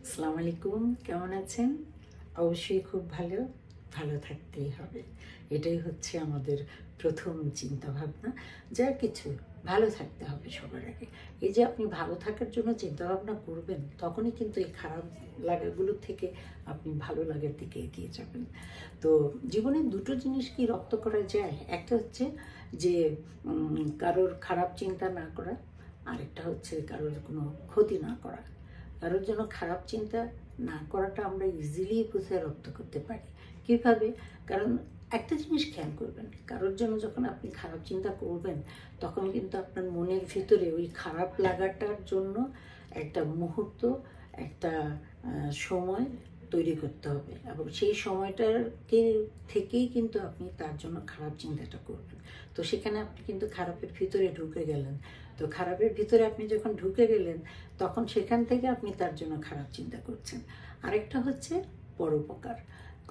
আসসালামু আলাইকুম, কেমন আছেন? অবশ্যই খুব ভালো। ভালো থাকতেই হবে। এটাই হচ্ছে আমাদের প্রথম চিন্তাভাবনা। যা কিছু ভালো থাকতে হবে সবার আগে। এই যে আপনি ভালো থাকার জন্য চিন্তাভাবনা করবেন, তখনই কিন্তু এই খারাপ লাগাগুলো থেকে আপনি ভালো লাগার দিকে এগিয়ে যাবেন। তো জীবনে দুটো জিনিস কি রপ্ত করা যায়? একটা হচ্ছে যে কারোর খারাপ চিন্তা না করা, আরেকটা হচ্ছে কারোর কোনো ক্ষতি না করা। কারোর জন্য খারাপ চিন্তা না করাটা আমরা ইজিলি বুঝে রপ্ত করতে পারি। কীভাবে? কারণ একটা জিনিস খেয়াল করবেন, কারোর জন্য যখন আপনি খারাপ চিন্তা করবেন, তখন কিন্তু আপনার মনের ভিতরে ওই খারাপ লাগাটার জন্য একটা মুহূর্ত, একটা সময় তৈরি করতে হবে, এবং সেই সময়টাকে থেকেই কিন্তু আপনি তার জন্য খারাপ চিন্তাটা করবেন। তো সেখানে আপনি কিন্তু খারাপের ভিতরে ঢুকে গেলেন। তো খারাপের ভিতরে আপনি যখন ঢুকে গেলেন, তখন সেখান থেকে আপনি তার জন্য খারাপ চিন্তা করছেন। আরেকটা হচ্ছে পরোপকার।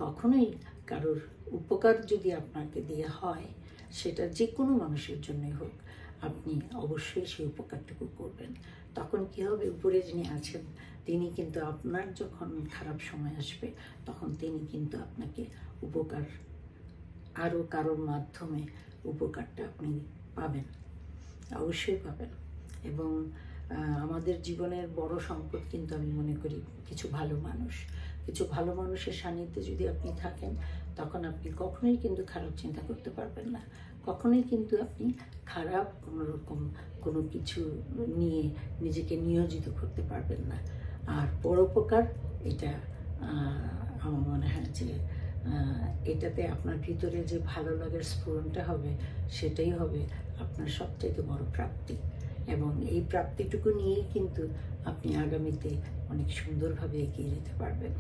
কখনোই কারোর উপকার যদি আপনাকে দিয়ে হয়, সেটা যে কোনো মানুষের জন্যই হোক, আপনি অবশ্যই সেই উপকারটুকু করবেন। তখন কি হবে? উপরে যিনি আছেন, তিনি কিন্তু আপনার যখন খারাপ সময় আসবে, তখন তিনি কিন্তু আপনাকে উপকার, আরও কারোর মাধ্যমে উপকারটা আপনি পাবেন, অবশ্যই পাবেন। এবং আমাদের জীবনের বড় সম্পদ কিন্তু আমি মনে করি কিছু ভালো মানুষ। কিছু ভালো মানুষের সান্নিধ্যে যদি আপনি থাকেন, তখন আপনি কখনোই কিন্তু খারাপ চিন্তা করতে পারবেন না। কখনোই কিন্তু আপনি খারাপ কোনোরকম কোনো কিছু নিয়ে নিজেকে নিয়োজিত করতে পারবেন না। আর পরোপকার, এটা আমার মনে হয় যে এটাতে আপনার ভিতরে যে ভালো লাগার স্ফুরণটা হবে, সেটাই হবে আপনার সবচেয়ে বড় প্রাপ্তি। এবং এই প্রাপ্তিটুকু নিয়েই কিন্তু আপনি আগামীতে অনেক সুন্দরভাবে এগিয়ে যেতে পারবেন।